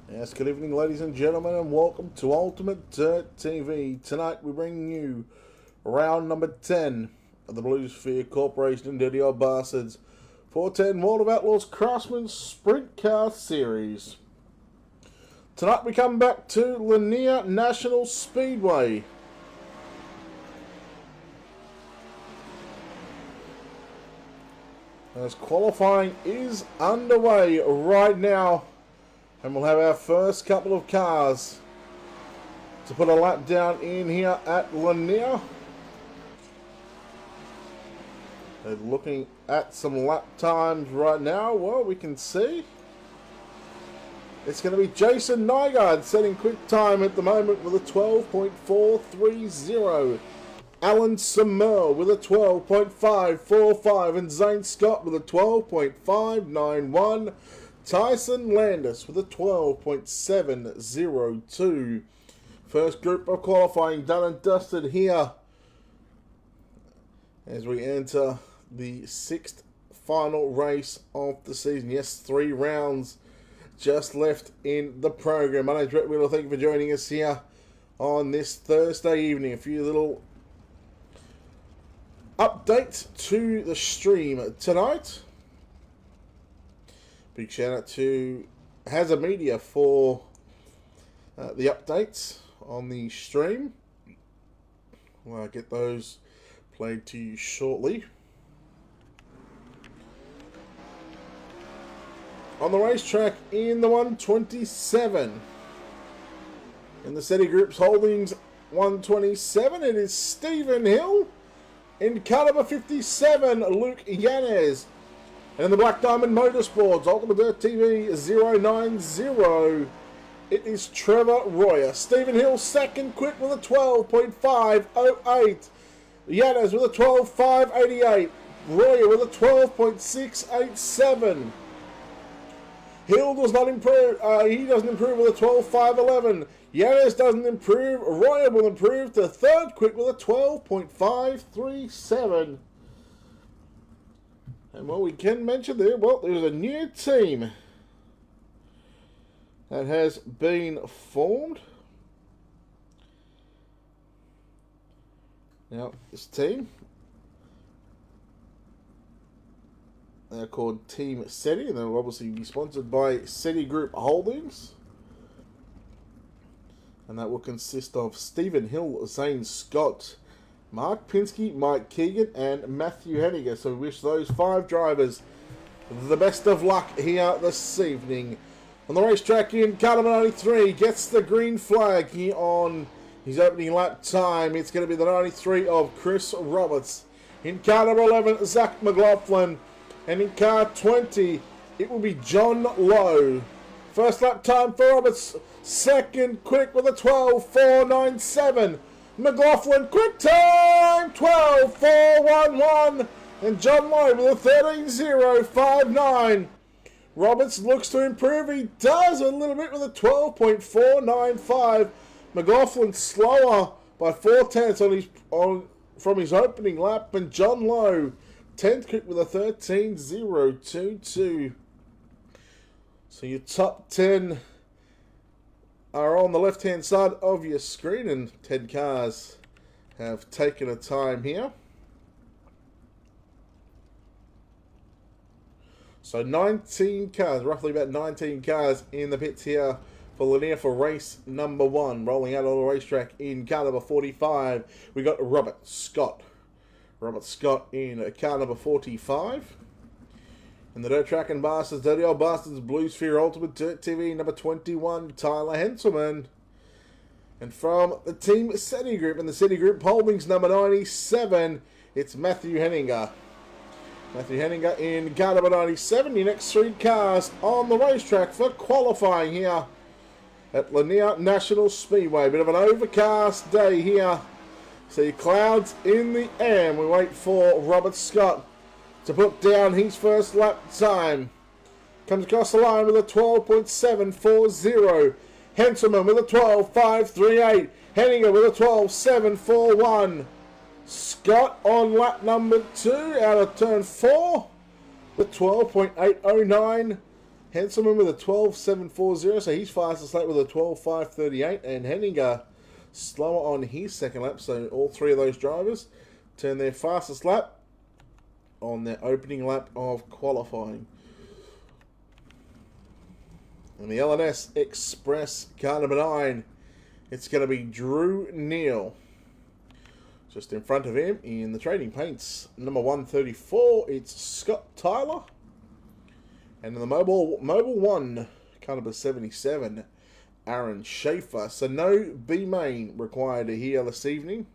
Yes, good evening, ladies and gentlemen, and welcome to Ultimate Dirt TV. Tonight we bring you round number 10 of the Blue Sphere Corporation and Dirty Old Bastards 410 World of Outlaws Craftsman Sprint Car Series. Tonight we come back to Lanier National Speedway. As qualifying is underway right now. And we'll have our first couple of cars to put a lap down in here at Lanier. They're looking at some lap times right now. Well, we can see it's going to be Jason Nygaard setting quick time at the moment with a 12.430. Alan Samel with a 12.545 and Zane Scott with a 12.591. Tyson Landis with a 12.702. First group of qualifying done and dusted here as we enter the sixth final race of the season. Yes, 3 rounds just left in the program. My name's Brett Wheeler. Thank you for joining us here on this Thursday evening. A few little updates to the stream tonight. Big shout out to Hazard Media for the updates on the stream. I'll get those played to you shortly. On the racetrack in the 127. In the SETI Group's Holdings 127, it is Stephen Hill. In car number 57, Luke Yanez. And in the Black Diamond Motorsports, Ultimate Dirt TV 090, it is Trevor Royer. Stephen Hill second quick with a 12.508. Yanez with a 12.588. Royer with a 12.687. Hill does not improve. He doesn't improve with a 12.511. Yanez doesn't improve. Royer will improve to third quick with a 12.537. And what we can mention there, well, there's a new team that has been formed. Now, this team, they're called Team SETI, and they'll obviously be sponsored by SETI Group Holdings. And that will consist of Stephen Hill, Zane Scott, Mark Pinsky, Mike Keegan, and Matthew Henniger. So we wish those 5 drivers the best of luck here this evening. On the racetrack in car number 93, gets the green flag here on his opening lap time. It's going to be the 93 of Chris Roberts. In car number 11, Zach McLaughlin. And in car 20, it will be John Lowe. First lap time for Roberts. Second quick with a 12.497. McLaughlin, quick time, 12.411, and John Lowe with a 13.059. Roberts looks to improve. He does a little bit with a 12.495. McLaughlin slower by 0.4 from his opening lap, and John Lowe 10th quick with a 13.022. So your top 10 are on the left-hand side of your screen, and 10 cars have taken a time here. So 19 cars, roughly about 19 cars in the pits here for Lanier for race number 1. Rolling out on the racetrack in car number 45, we got Robert Scott. Robert Scott in car number 45. And the Dirt Track and Bastards, Dirty Old Bastards, Blue Sphere Ultimate Dirt TV, number 21, Tyler Henselman. And from the Team SETI Group, and the SETI Group Holdings, number 97, it's Matthew Henninger. Matthew Henninger in car number 97. Your next 3 cars on the racetrack for qualifying here at Lanier National Speedway. Bit of an overcast day here. See clouds in the air, and we wait for Robert Scott to put down his first lap time. Comes across the line with a 12.740. Henselman with a 12.538. Henninger with a 12.741. Scott on lap number 2 out of turn 4 with 12.809. Henselman with a 12.740, so he's fastest lap with a 12.538, and Henninger slower on his second lap. So all three of those drivers turn their fastest lap on their opening lap of qualifying. And the LNS Express car number 9, it's going to be Drew Neal. Just in front of him in the trading paints, number 134, it's Scott Tyler. And in the Mobile 1, car number 77, Aaron Schaefer. So no B main required here this evening.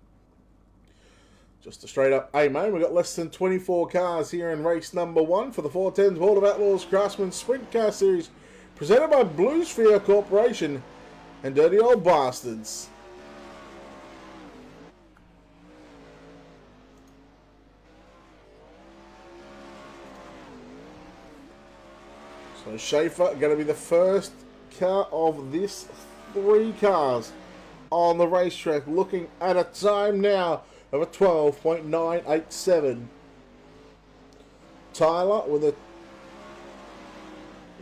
Just a straight up A main. We've got less than 24 cars here in race number 1 for the 410s World of Outlaws Craftsman Sprint Car Series, presented by Blue Sphere Corporation and Dirty Old Bastards. So Schaefer going to be the first car of this 3 cars on the racetrack, looking at a time now of a 12.987. Tyler with a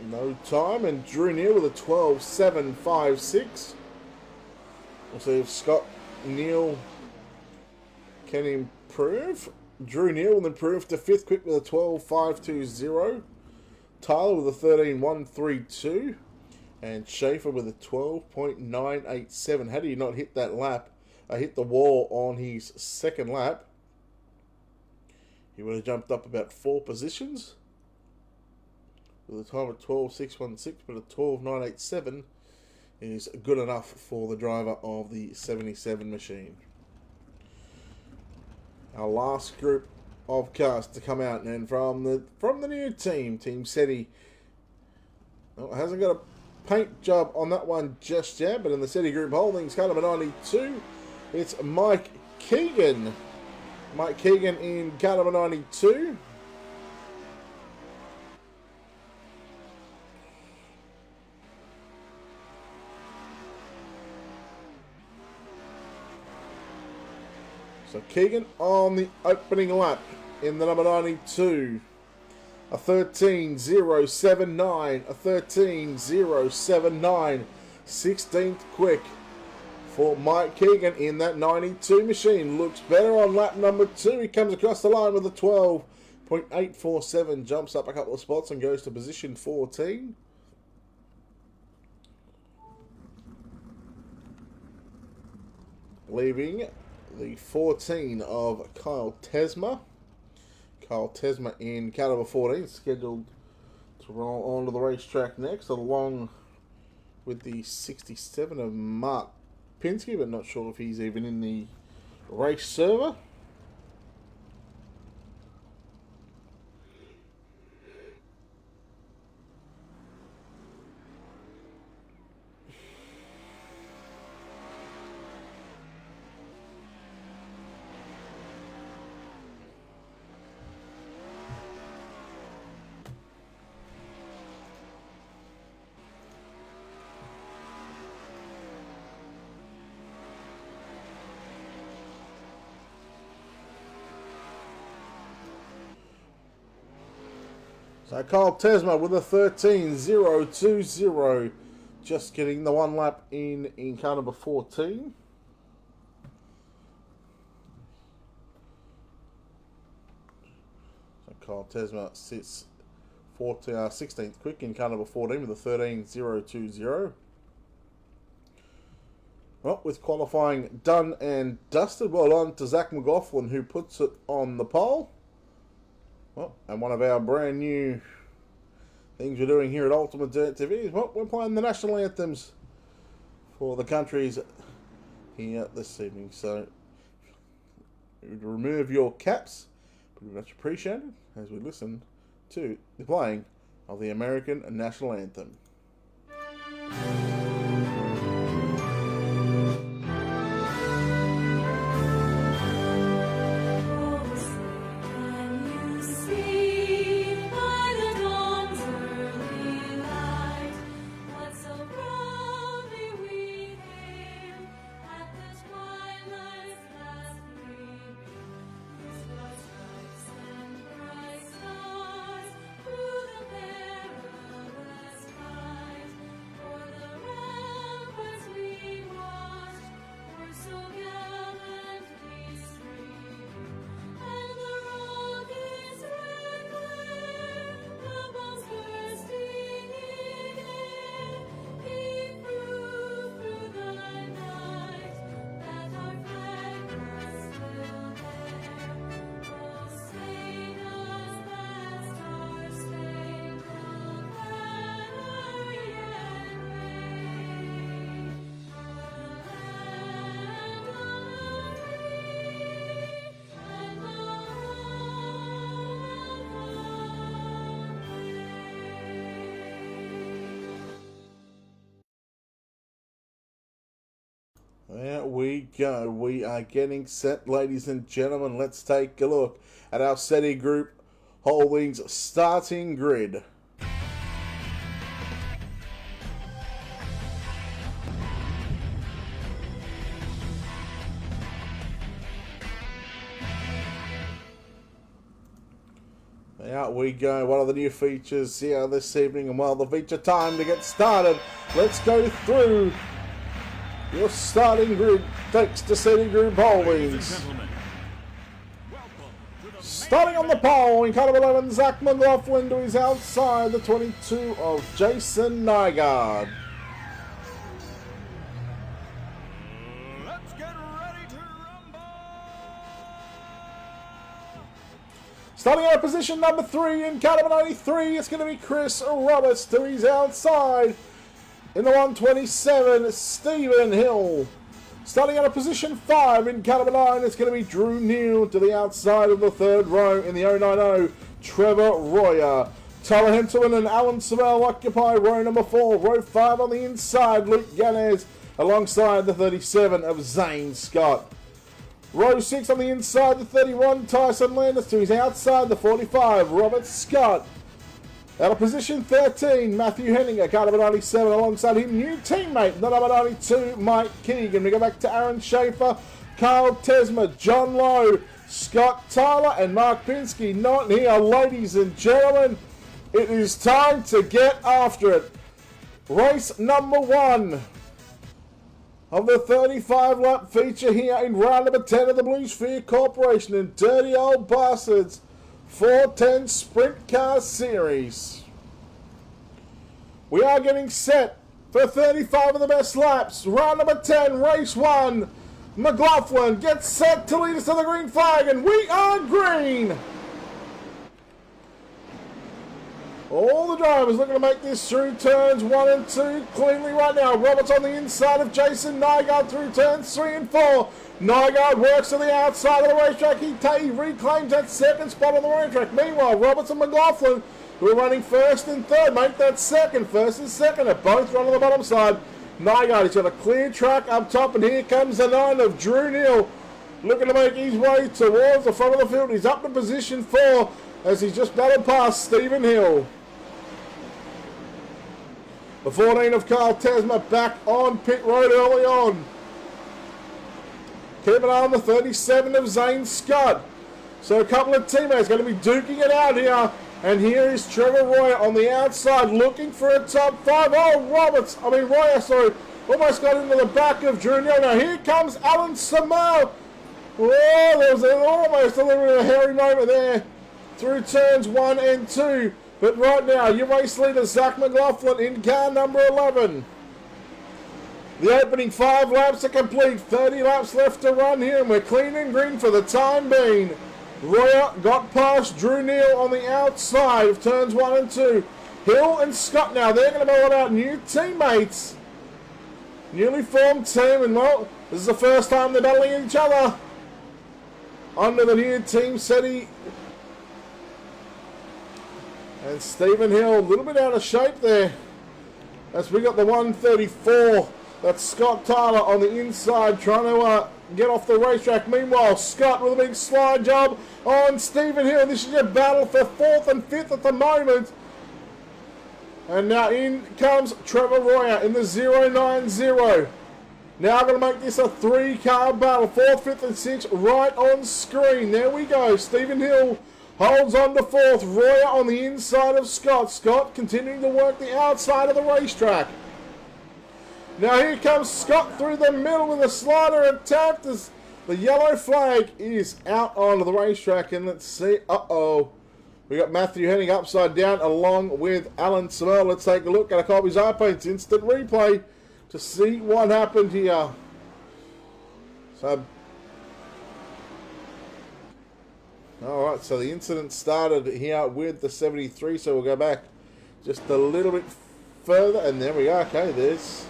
no time, and Drew Neal with a 12.756. We'll see if Scott Neal can improve. Drew Neal will improve to 5th quick with a 12.520. Tyler with a 13.132, and Schaefer with a 12.987. Had he not hit that lap, hit the wall on his second lap, he would have jumped up about 4 positions. With a time of 12.616, but a 12.987 is good enough for the driver of the 77 machine. Our last group of cars to come out, and from the new team SETI. Well, hasn't got a paint job on that one just yet, but in the SETI Group Holdings car number 92, it's Mike Keegan. Mike Keegan in car number 92. So Keegan on the opening lap in the number 92. A 13.079. A 13.079. 16th quick for Mike Keegan in that 92 machine. Looks better on lap number 2. He comes across the line with a 12.847. Jumps up a couple of spots and goes to position 14. Leaving the 14 of Kyle Tesma. Kyle Tesma in car number 14, scheduled to roll onto the racetrack next, along with the 67 of Mark Pinsky, but not sure if he's even in the race server. So Kyle Tesma with a 13.020, just getting the 1 lap in car number 14. So Kyle Tesma sits 16th quick in car number 14 with a 13.020. Well, with qualifying done and dusted, well done to Zach McLaughlin, who puts it on the pole. Well, and one of our brand new things we're doing here at Ultimate Dirt TV is, well, we're playing the national anthems for the countries here this evening. So, remove your caps, pretty much appreciated, as we listen to the playing of the American national anthem. There we go. We are getting set, ladies and gentlemen. Let's take a look at our SETI Group Holdings starting grid. Out we go. What are the new features here this evening? And well, the feature time to get started. Let's go through your starting grid thanks to SETI Group Holdings. Starting on the pole in car 11, Zach McLaughlin to his outside, the 22 of Jason Nygaard. Let's get ready to rumble! Starting out of position number 3 in car 93, it's going to be Chris Roberts to his outside. In the 127, Stephen Hill. Starting out of position 5 in car 9, it's going to be Drew Neal to the outside of the third row in the 090, Trevor Royer. Tyler Henselman and Alan Savell occupy row number 4. Row 5 on the inside, Luke Ganez alongside the 37 of Zane Scott. Row 6 on the inside, the 31, Tyson Landis to his outside, the 45, Robert Scott. Out of position 13, Matthew Henninger, car number 97, alongside him, new teammate, the number 92, Mike Keegan. We go back to Aaron Schaefer, Carl Tesma, John Lowe, Scott Tyler, and Mark Pinsky. Not here, ladies and gentlemen. It is time to get after it. Race number 1 of the 35-lap feature here in round number 10 of the Blue Sphere Corporation and Dirty Old Bastards 410 Sprint Car Series. We are getting set for 35 of the best laps. Round number 10, race 1. McLaughlin gets set to lead us to the green flag, and we are green. All the drivers looking to make this through turns 1 and 2 cleanly right now. Roberts on the inside of Jason Nygaard through turns 3 and 4. Nygaard works to the outside of the racetrack. He reclaims that second spot on the racetrack. Meanwhile, Roberts and McLaughlin, who are running first and third, make that second. First and second are both run on the bottom side. Nygaard has got a clear track up top, and here comes the 9 of Drew Neal, looking to make his way towards the front of the field. He's up to position 4 as he's just battled past Stephen Hill. The 14 of Carl Tesma back on pit road early on. Keep an eye on the 37 of Zane Scott. So a couple of teammates going to be duking it out here. And here is Trevor Royer on the outside looking for a top 5. Oh, Royer, sorry. Almost got into the back of Drew Neal. Now here comes Alan Samar. Oh, there was almost a little bit of a hairy moment there through turns 1 and 2. But right now, your race leader, Zach McLaughlin, in car number 11. The opening 5 laps are complete. 30 laps left to run here, and we're clean and green for the time being. Royer got past Drew Neal on the outside of turns 1 and 2. Hill and Scott now, they're going to battle out new teammates. Newly formed team, and well, this is the first time they're battling each other under the new Team SETI. And Stephen Hill, a little bit out of shape there. As we got the 134, that's Scott Tyler on the inside trying to get off the racetrack. Meanwhile, Scott with a big slide job on Stephen Hill. This is a battle for 4th and 5th at the moment. And now in comes Trevor Royer in the 090. Now going to make this a 3-car battle. 4th, 5th and 6th right on screen. There we go. Stephen Hill holds on to 4th. Royer on the inside of Scott. Scott continuing to work the outside of the racetrack. Now here comes Scott through the middle with a slider attack. The yellow flag is out onto the racetrack. And let's see. We got Matthew Henning upside down along with Alan Samel. Let's take a look at a Colby's iPaint's instant replay to see what happened here. Alright, so the incident started here with the 73, so we'll go back just a little bit further, and there we are. Okay, it's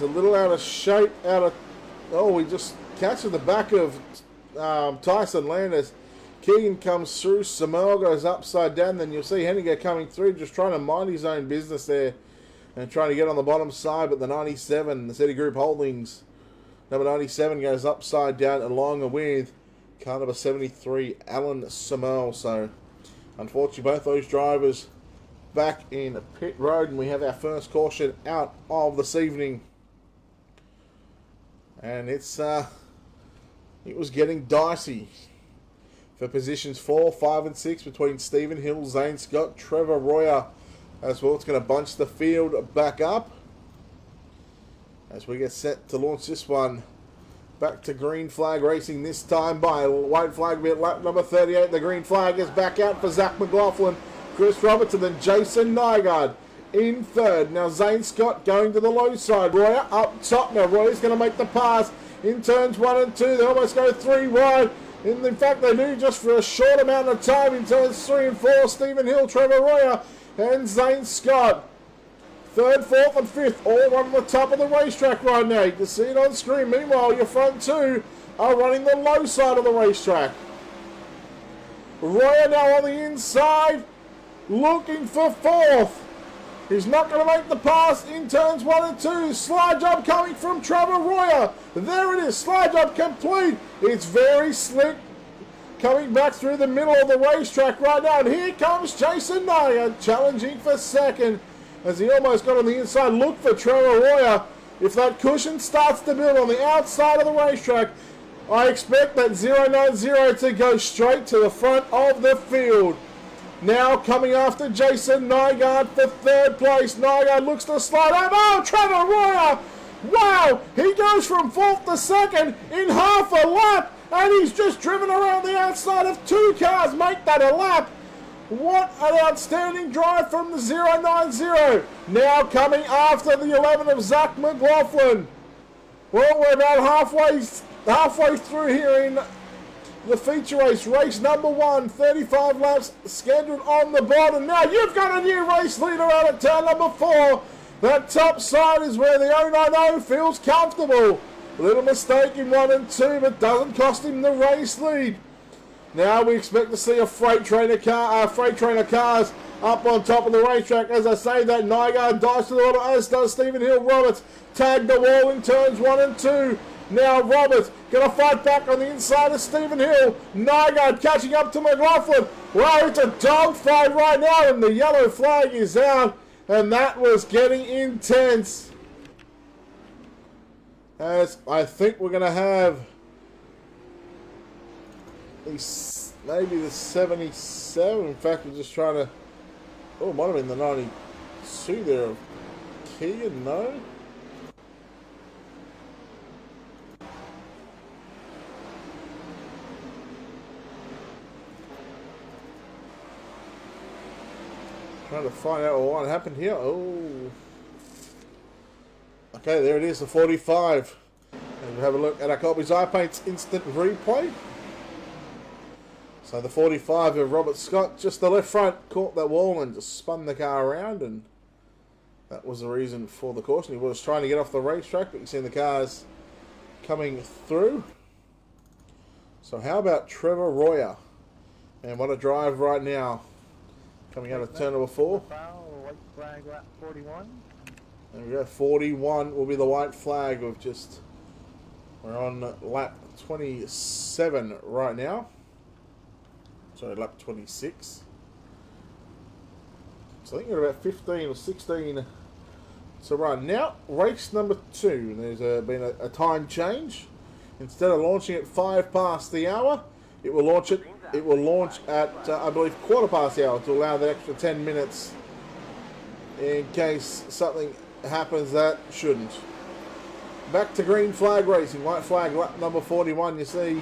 a little out of shape, we just catch the back of Tyson Landis. Keegan comes through, Samuel goes upside down, then you'll see Henniger coming through, just trying to mind his own business there. and trying to get on the bottom side, but the 97, the City Group Holdings, number 97 goes upside down along with car number 73, Alan Samel. So, unfortunately, both those drivers back in pit road, and we have our first caution out of this evening. And it was getting dicey for positions 4, 5, and 6 between Stephen Hill, Zane Scott, Trevor Royer as well. It's going to bunch the field back up as we get set to launch this one. Back to green flag racing this time by white flag at lap number 38. The green flag is back out for Zach McLaughlin, Chris Robertson, and Jason Nygaard in third. Now Zane Scott going to the low side. Royer up top. Now Royer's going to make the pass in turns 1 and 2. They almost go 3 wide. In fact, they do just for a short amount of time in turns 3 and 4. Stephen Hill, Trevor Royer, and Zane Scott. 3rd, 4th, and 5th, all on the top of the racetrack right now. You can see it on screen. Meanwhile, your front two are running the low side of the racetrack. Royer now on the inside, looking for 4th. He's not going to make the pass in turns 1 and 2. Slide job coming from Trevor Royer. There it is. Slide job complete. It's very slick. Coming back through the middle of the racetrack right now. And here comes Jason Nygaard challenging for 2nd. As he almost got on the inside. Look for Trevor Royer. If that cushion starts to build on the outside of the racetrack, I expect that 090 to go straight to the front of the field. Now coming after Jason Nygaard for 3rd place. Nygaard looks to slide out. Oh, Trevor Royer! Wow! He goes from 4th to 2nd in half a lap. And he's just driven around the outside of 2 cars. Make that a lap. What an outstanding drive from the 090. Now coming after the 11 of Zach McLaughlin. Well, we're about halfway through here in the feature race number 1, 35 laps scheduled on the board. And now you've got a new race leader out at turn number 4. That top side is where the 090 feels comfortable. Little mistake in 1 and 2, but doesn't cost him the race lead. Now we expect to see a freight trainer cars up on top of the racetrack. As I say that, Nygaard dives to the bottom, as does Stephen Hill. Roberts tagged the wall in turns 1 and 2. Now Roberts going to fight back on the inside of Stephen Hill. Nygaard catching up to McLaughlin. Wow, it's a dogfight right now, and the yellow flag is out. And that was getting intense. As I think we're going to have maybe the 77. In fact, we're just trying to... Oh, it might have been the 92 there of Kia, no? Trying to find out what happened here. Oh. Okay, there it is, the 45. And we'll have a look at our Colby's Eye Paint's instant replay. So the 45 of Robert Scott, just the left front, caught that wall and just spun the car around, and that was the reason for the caution. He was trying to get off the racetrack, but you can see the cars coming through. So how about Trevor Royer? And what a drive right now. Coming out of turn number 4. White flag lap 41. There we go. 41 will be the white flag. We're on lap 27 right now. Sorry, lap 26. So I think we're about 15 or 16. So right now, race number 2. There's been a time change. Instead of launching at 5 past the hour, it will launch at I believe 15 past the hour to allow that extra 10 minutes in case something happens that shouldn't. Back to green flag racing, white flag lap number 41. You see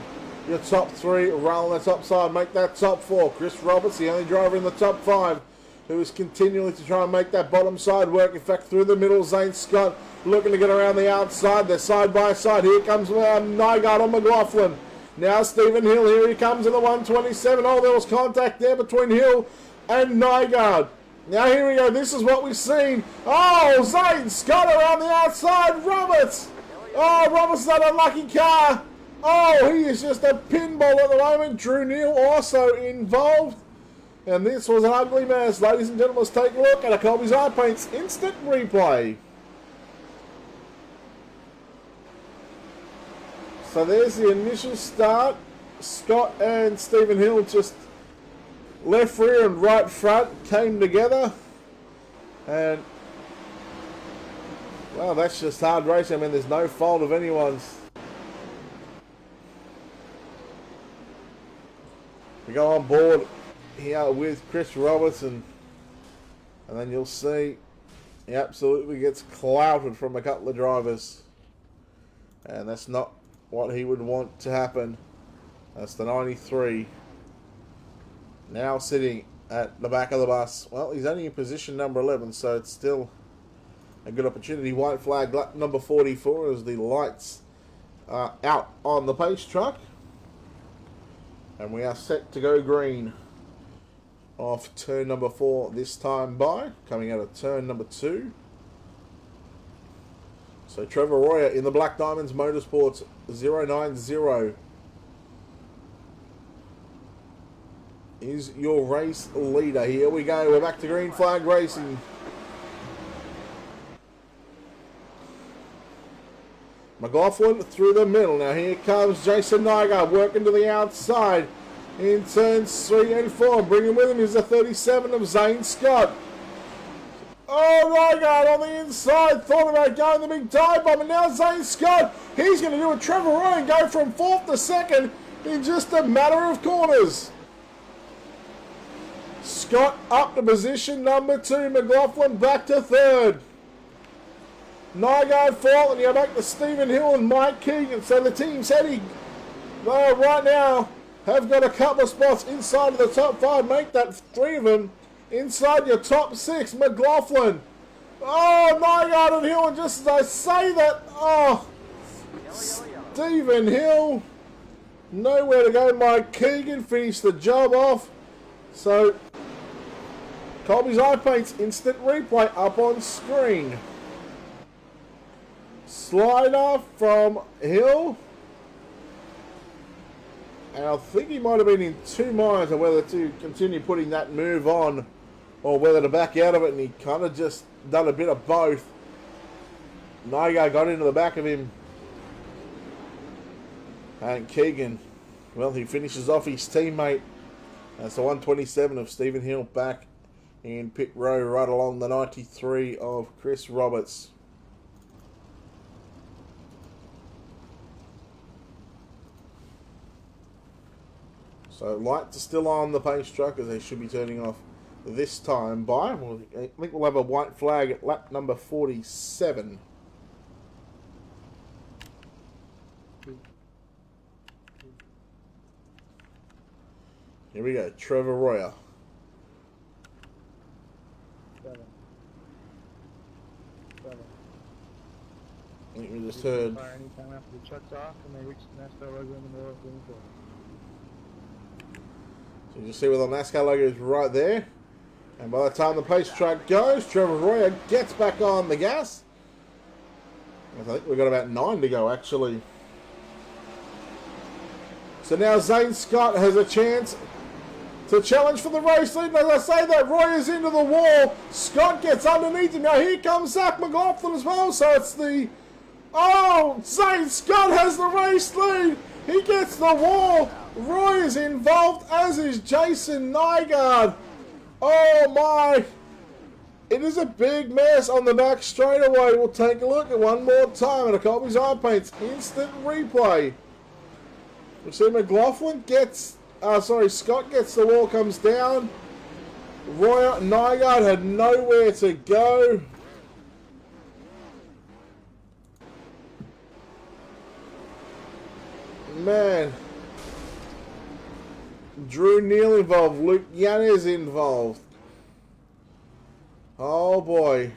your top 3 roll on the top side, make that top 4. Chris Roberts, the only driver in the top 5, who is continually to try and make that bottom side work. In fact, through the middle, Zane Scott looking to get around the outside. They're side by side. Here comes Nygaard on McLaughlin. Now Stephen Hill, here he comes in the 127. Oh, there was contact there between Hill and Nygaard. Now here we go, this is what we've seen. Oh, Zane Scott around the outside, Roberts. Oh, Roberts, that unlucky car. Oh, he is just a pinball at the moment. Drew Neal also involved. And this was an ugly mess. Ladies and gentlemen, let's take a look at a Colby's Eye Paints instant replay. So there's the initial start. Scott and Stephen Hill just left rear and right front came together. And, well, that's just hard racing. I mean, there's no fault of anyone's. We go on board here with Chris Robertson, and then you'll see he absolutely gets clouted from a couple of drivers, and that's not what he would want to happen. That's the 93 now sitting at the back of the bus. Well, he's only in position number 11, so it's still a good opportunity. White flag lap number 44 as the lights are out on the pace truck, and we are set to go green off turn number 4 this time by, coming out of turn number 2. So Trevor Royer in the Black Diamonds Motorsports 090 is your race leader. Here we go, we're back to green flag racing. McLaughlin through the middle. Now here comes Jason Nygaard working to the outside in turns 3 and 4. Bringing with him is the 37 of Zane Scott. Oh, Nygaard on the inside. Thought about going the big dive bomb, and now Zane Scott. He's going to do a Trevor Roy and go from 4th to 2nd in just a matter of corners. Scott up to position number 2. McLaughlin back to 3rd. Nygaard 4th, and you're back to Stephen Hill and Mike Keegan. So the team's heading right now. Have got a couple of spots inside of the top 5. Make that 3 of them inside your top 6. McLaughlin. Oh, Nygaard and Hill. And just as I say that, oh, Stephen Hill. Nowhere to go. Mike Keegan finished the job off. So, Colby's Eye Paints instant replay up on screen. Slider from Hill. And I think he might have been in 2 minds on whether to continue putting that move on or whether to back out of it, and he kind of just done a bit of both. Nygaard got into the back of him. And Keegan, well, he finishes off his teammate. That's the 127 of Stephen Hill back in pit row right along the 93 of Chris Roberts. So lights are still on the pace truck as they should be turning off this time by. I think we'll have a white flag at lap number 47. Here we go, Trevor Royer. 7. I think we just heard. Fire anytime after the truck's off and they reach the NASCAR logo in the middle of the field. So you just see where the NASCAR logo is right there. And by the time the pace truck goes, Trevor Royer gets back on the gas. I think we've got about 9 to go actually. So now Zane Scott has a chance to challenge for the race lead. And as I say that, Royer's into the wall. Scott gets underneath him. Now here comes Zach McLaughlin as well. So it's the... Oh, Zane Scott has the race lead. He gets the wall. Roy is involved, as is Jason Nygaard. Oh my. It is a big mess on the back straightaway. We'll take a look at one more time at a Colby's Eye Paints instant replay. We see McLaughlin gets, Scott gets the wall, comes down. Roy Nygaard had nowhere to go. Man. Drew Neal involved. Luke Yanez involved. Oh boy.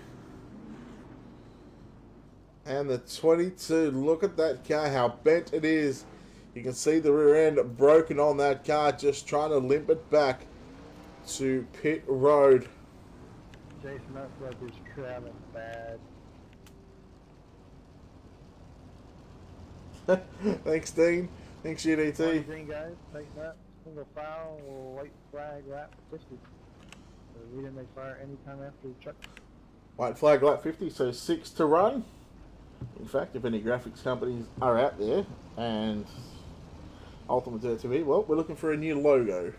And the 22. Look at that car, how bent it is. You can see the rear end broken on that car, just trying to limp it back to pit road. Jason, that truck is traveling bad. Thanks, Dean. Thanks, UDT. Green guys, take that. single file or white flag lap 50. So we didn't make fire any time after the truck. White flag lap 50, so 6 to run. In fact, if any graphics companies are out there and Ultimate Dirt TV, well, we're looking for a new logo.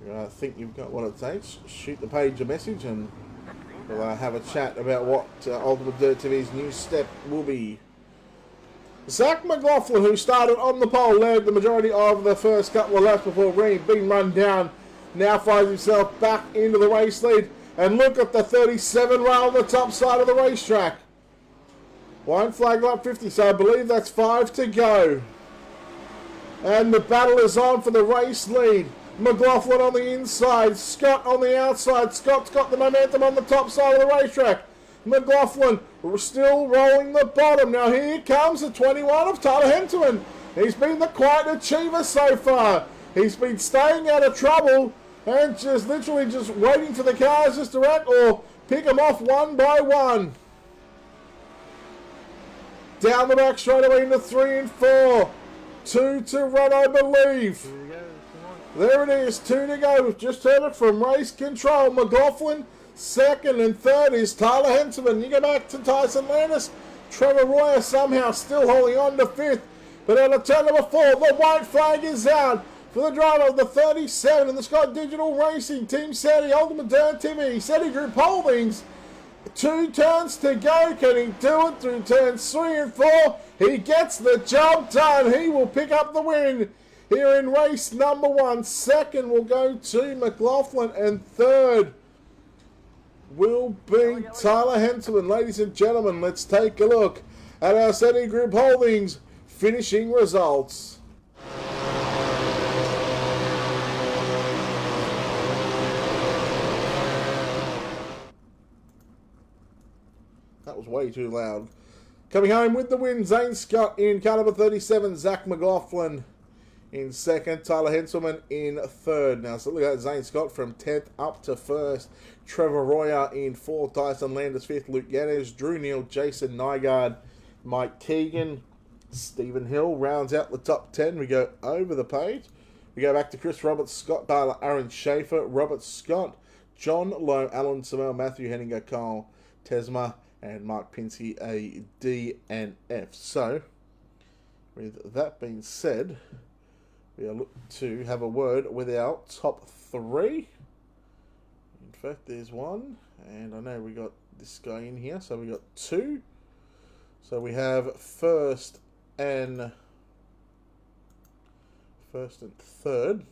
If you think you've got what it takes, shoot the page a message and we'll have a chat about what Ultimate Dirt TV's new step will be. Zach McLaughlin, who started on the pole, led the majority of the first couple of laps before being run down, now finds himself back into the race lead. And look at the 37 rail on the top side of the racetrack. White flag lap 50, so I believe that's 5 to go. And the battle is on for the race lead. McLaughlin on the inside, Scott on the outside. Scott's got the momentum on the top side of the racetrack. McLaughlin still rolling the bottom. Now here comes the 21 of Tyler Hentoman. He's been the quiet achiever so far. He's been staying out of trouble and just literally just waiting for the cars just to wreck or pick them off one by one. Down the back straight away into 3 and 4. 2 to run, I believe. Here we go. Come on. There it is, 2 to go. We've just heard it from race control. McLaughlin, second, and third is Tyler Hentoman. You go back to Tyson Landis. Trevor Royer somehow still holding on to 5th. But out of turn number 4, the white flag is out for the driver of the 37 in the Scott Digital Racing Team SETI Ultimate Dirt TV SETI Group Holdings. 2 turns to go. Can he do it through turns 3 and 4? He gets the job done. He will pick up the win here in race number 1. Second will go to McLaughlin, and third will be Tyler Hentoman. Ladies and gentlemen, let's take a look at our SETI Group Holdings finishing results. That was way too loud. Coming home with the win, Zane Scott in car number 37, Zach McLaughlin in second, Tyler Henselman in third. Now, so look at Zane Scott from 10th up to first. Trevor Royer in fourth, Tyson Landis fifth, Luke Yanez, Drew Neal, Jason Nygaard, Mike Keegan, Stephen Hill rounds out the top 10. We go over the page. We go back to Chris Roberts, Scott Baylor, Aaron Schaefer, Robert Scott, John Lowe, Alan Samel, Matthew Henninger, Kyle Tesma, and Mark Pinsky, a D and F. So, with that being said, we are looking to have a word with our top 3. In fact, there's one, and I know we got this guy in here, so we got 2. So we have first and third.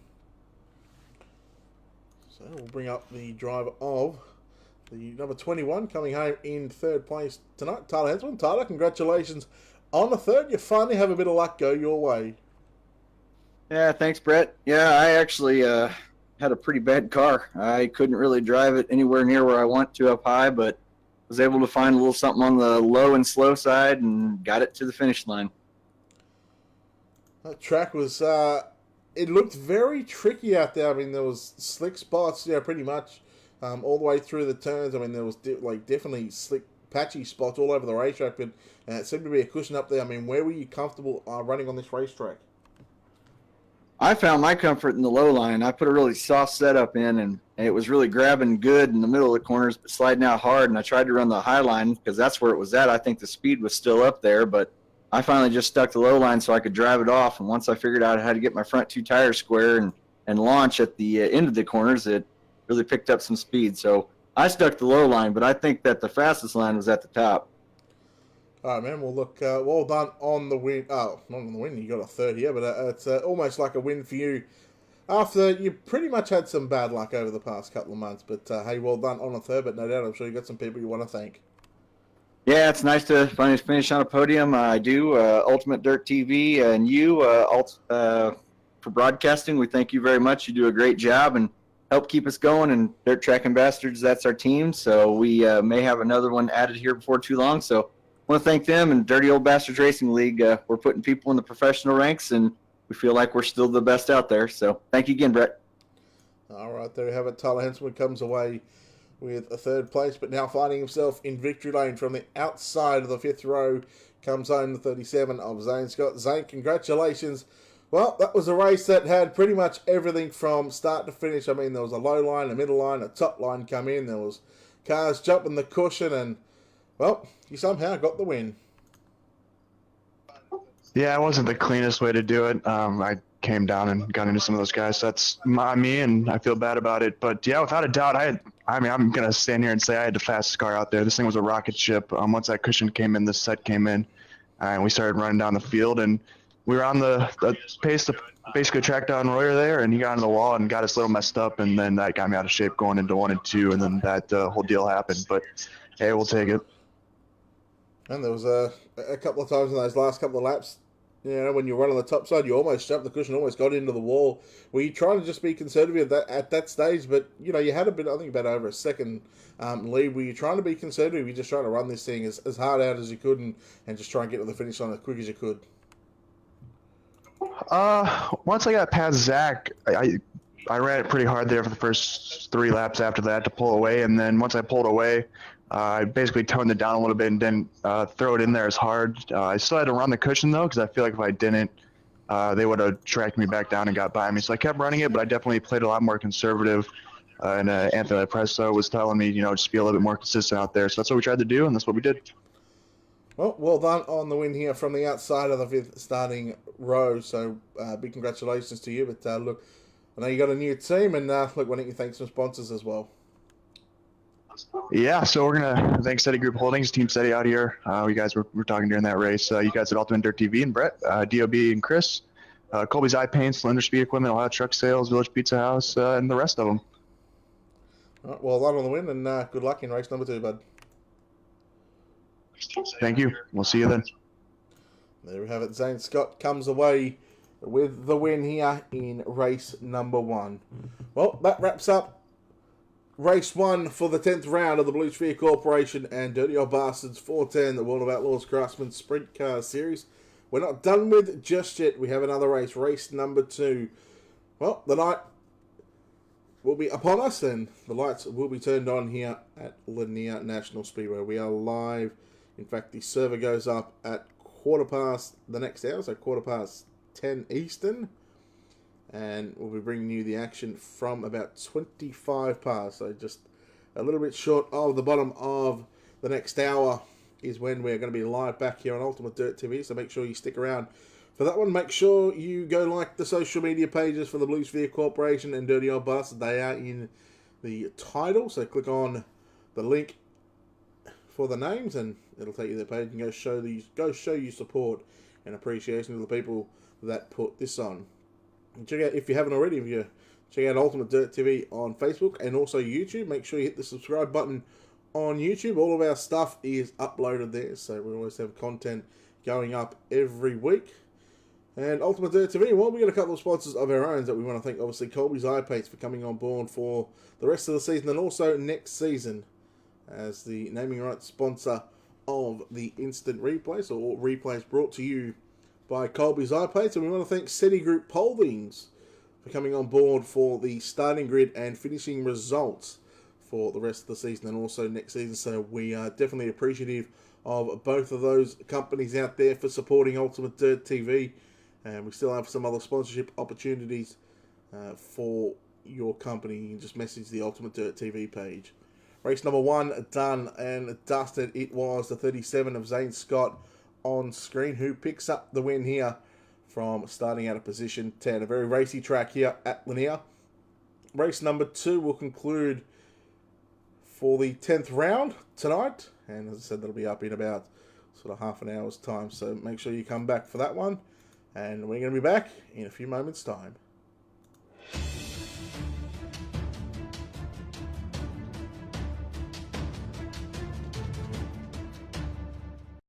So we'll bring up the driver of the number 21 coming home in third place tonight, Tyler Hensman. Tyler, congratulations on the third. You finally have a bit of luck go your way. Yeah, thanks, Brett. Yeah, I actually had a pretty bad car. I couldn't really drive it anywhere near where I want to up high, but was able to find a little something on the low and slow side and got it to the finish line. That track was, it looked very tricky out there. I mean, there was slick spots, yeah, pretty much. All the way through the turns. I mean, there was definitely slick, patchy spots all over the racetrack, but it seemed to be a cushion up there. I mean, where were you comfortable running on this racetrack? I found my comfort in the low line. I put a really soft setup in, and it was really grabbing good in the middle of the corners, but sliding out hard, and I tried to run the high line because that's where it was at. I think the speed was still up there, but I finally just stuck the low line so I could drive it off, and once I figured out how to get my front 2 tires square and launch at the end of the corners, it really picked up some speed. So I stuck the low line, but I think that the fastest line was at the top. All right, man. Well, look, well done on the win. Oh, not on the win. You got a third here, but it's almost like a win for you after you pretty much had some bad luck over the past couple of months. But, hey, well done on a third, but no doubt I'm sure you got some people you want to thank. Yeah, it's nice to finally finish on a podium. I do. Ultimate Dirt TV and you for broadcasting, we thank you very much. You do a great job and help keep us going. And Dirt Track Ambassadors, that's our team. So we may have another one added here before too long. So I want to thank them and Dirty Old Bastards Racing League. We're putting people in the professional ranks, and we feel like we're still the best out there. So thank you again, Brett. All right, there you have it. Tyler Hensman comes away with a third place, but now finding himself in victory lane from the outside of the 5th row. Comes home the 37 of Zane Scott. Zane, congratulations Well, that was a race that had pretty much everything from start to finish. I mean, there was a low line, a middle line, a top line come in. There was cars jumping the cushion, and, well, you somehow got the win. Yeah, it wasn't the cleanest way to do it. I came down and got into some of those guys. So that's me, and I feel bad about it. But yeah, without a doubt, I'm gonna stand here and say I had the fastest car out there. This thing was a rocket ship. Once that cushion came in, this set came in, and we started running down the field, and we were on the pace to basically track down Royer there, and he got into the wall and got us a little messed up, and then that got me out of shape going into 1 and 2, and then that whole deal happened. But hey, we'll take it. And there was a couple of times in those last couple of laps, you know, when you run on the top side, you almost jumped the cushion, almost got into the wall. Were you trying to just be conservative at that stage? But, you know, you had a bit, I think about over a second lead. Were you trying to be conservative? Were you just trying to run this thing as hard out as you could and just try and get to the finish line as quick as you could? Once I got past Zach, I ran it pretty hard there for the first 3 laps after that to pull away, and then once I pulled away, I basically toned it down a little bit and didn't throw it in there as hard. I still had to run the cushion though, because I feel like if I didn't, they would have tracked me back down and got by me. So I kept running it, but I definitely played a lot more conservative. And Anthony Presto was telling me, you know, just be a little bit more consistent out there. So that's what we tried to do, and that's what we did. Well done on the win here from the outside of the 5th starting row. So big congratulations to you. But look, I know you got a new team, and look, why don't you thank some sponsors as well? Yeah, so we're going to thank Steady Group Holdings, Team Steady out here. You guys were talking during that race. You guys at Ultimate Dirt TV and Brett, DOB and Chris, Colby's Eye Paint, Cylinder Speed Equipment, Ohio Truck Sales, Village Pizza House, and the rest of them. All right, well done on the win, and good luck in race number 2, bud. Thank you. We'll see you then. There we have it. Zane Scott comes away with the win here in race number 1. Well, that wraps up race 1 for the 10th round of the Blue Sphere Corporation and Dirty Old Bastards 410, the World of Outlaws Craftsman Sprint Car Series. We're not done with just yet. We have another race, race number 2. Well, the night will be upon us, and the lights will be turned on here at Lanier National Speedway. We are live. In fact, the server goes up at 15:15 the next hour, so 10:15 Eastern. And we'll be bringing you the action from about 25 past. So just a little bit short of the bottom of the next hour is when we're going to be live back here on Ultimate Dirt TV. So make sure you stick around for that one. Make sure you go like the social media pages for the Blue Sphere Corporation and Dirty Old Bastard. They are in the title. So click on the link for the names and it'll take you to the page and go show you support and appreciation to the people that put this on. And check out, if you haven't already, check out Ultimate Dirt TV on Facebook and also YouTube. Make sure you hit the subscribe button on YouTube. All of our stuff is uploaded there, so we always have content going up every week. And Ultimate Dirt TV, well, we got a couple of sponsors of our own that we want to thank. Obviously, Colby's Eye Paints for coming on board for the rest of the season and also next season as the naming rights sponsor of the instant replays, or replays brought to you by Colby's Eye Paints. And we want to thank Steady Group Holdings for coming on board for the starting grid and finishing results for the rest of the season and also next season. So we are definitely appreciative of both of those companies out there for supporting Ultimate Dirt TV. And we still have some other sponsorship opportunities for your company. You can just message the Ultimate Dirt TV page. Race number 1 done and dusted. It was the 37 of Zane Scott on screen, who picks up the win here from starting out of position 10. A very racy track here at Lanier. Race number 2 will conclude for the 10th round tonight. And as I said, that'll be up in about sort of half an hour's time. So make sure you come back for that one. And we're going to be back in a few moments' time.